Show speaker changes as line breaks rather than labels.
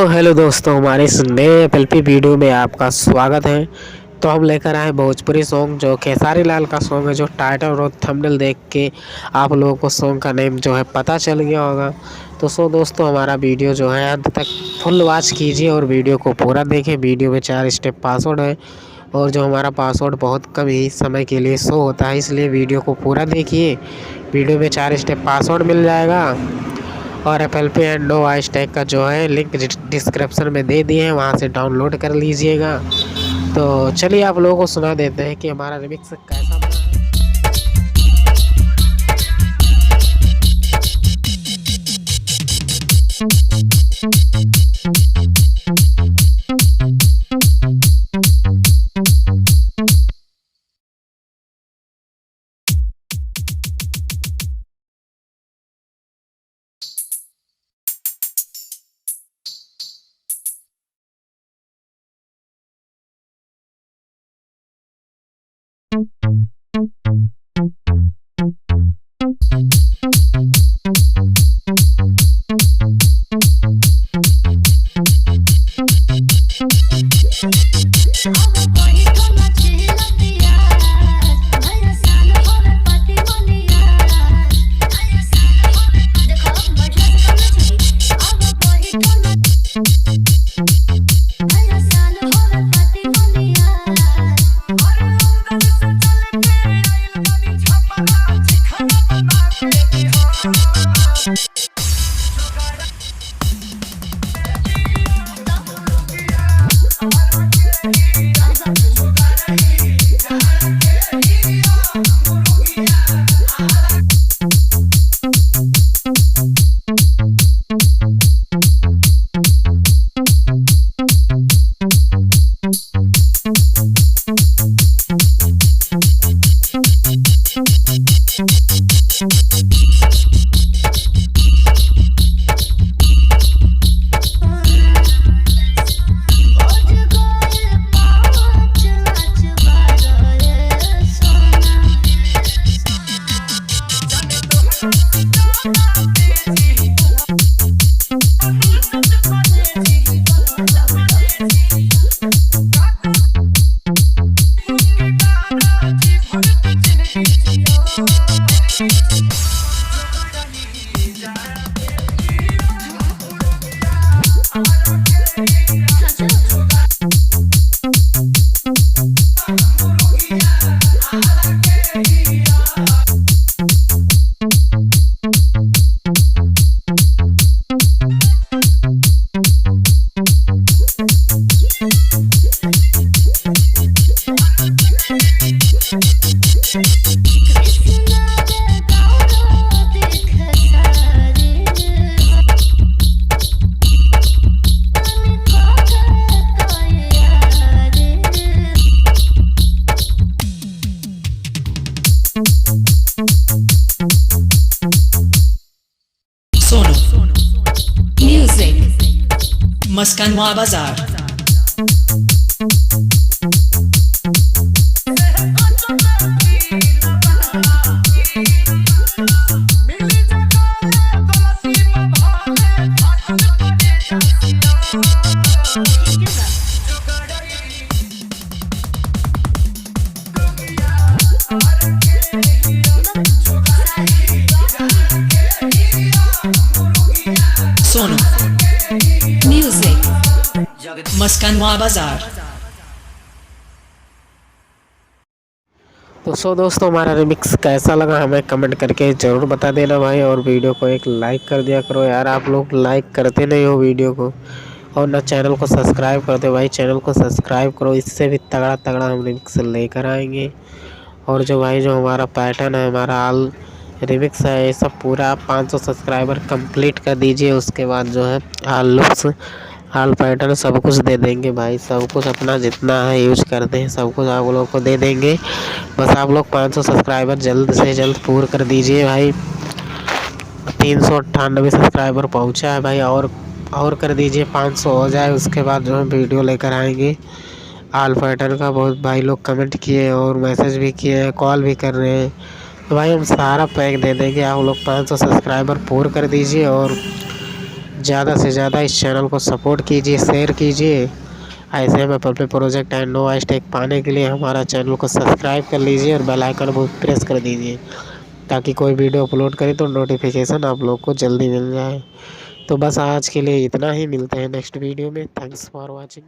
Hello दोस्तों, हमारे इस नए एफएलपी वीडियो में आपका स्वागत है। तो हम लेकर आए भोजपुरी सॉन्ग जो खेसारी लाल का सॉन्ग है, जो टाइटल और थंबनेल देख के आप लोगों को सॉन्ग का नेम जो है पता चल गया होगा। तो दोस्तों, हमारा वीडियो जो है अंत तक फुल वॉच कीजिए और वीडियो को पूरा देखें। वीडियो में 4 स्टेप पासवर्ड है और जो हमारा पासवर्ड बहुत कम ही समय के लिए शो होता है, इसलिए वीडियो को पूरा देखिए। वीडियो में 4 स्टेप पासवर्ड मिल जाएगा और FLP and no voice tag का जो है लिंक डिस्क्रिप्शन में दे दिए हैं, वहाँ से डाउनलोड कर लीजिएगा। तो चलिए आप लोगों को सुना देते हैं कि हमारा रिमिक्स कैसा बना है।
मस्कानवा बाजार। सोनू म्यूजिक मस्कानवा बाजार।
तो दोस्तों, हमारा रिमिक्स कैसा लगा हमें कमेंट करके ज़रूर बता देना भाई, और वीडियो को एक लाइक कर दिया करो यार। आप लोग लाइक करते नहीं हो वीडियो को, और ना चैनल को सब्सक्राइब करते भाई। चैनल को सब्सक्राइब करो, इससे भी तगड़ा तगड़ा हम रिमिक्स लेकर आएंगे। और जो भाई जो हमारा पैटर्न है, हमारा ऑल रिमिक्स है, ये सब पूरा 500 सब्सक्राइबर कंप्लीट कर दीजिए। उसके बाद जो है ऑल लुक्स हाल पैटर्न सब कुछ दे देंगे भाई, सब कुछ अपना जितना है यूज करते हैं सब कुछ आप लोग को दे देंगे। बस आप लोग 500 सब्सक्राइबर जल्द से जल्द पूर्ण कर दीजिए भाई। 398 सब्सक्राइबर पहुंचा है भाई, और कर दीजिए 500 हो जाए, उसके बाद जो है वीडियो लेकर आएंगे हाल पैटर्न का। बहुत भाई लोग कमेंट किए और मैसेज भी किए हैं, कॉल भी कर रहे हैं, तो भाई हम सारा पैक दे देंगे। आप लोग 500 सब्सक्राइबर पूर्ण कर दीजिए और ज़्यादा से ज़्यादा इस चैनल को सपोर्ट कीजिए, शेयर कीजिए। ऐसे में पल्पी project and no voice tag पाने के लिए हमारा चैनल को सब्सक्राइब कर लीजिए और बेल आइकन को प्रेस कर दीजिए, ताकि कोई वीडियो अपलोड करे तो नोटिफिकेशन आप लोग को जल्दी मिल जाए। तो बस आज के लिए इतना ही, मिलते हैं नेक्स्ट वीडियो में। Thanks for watching.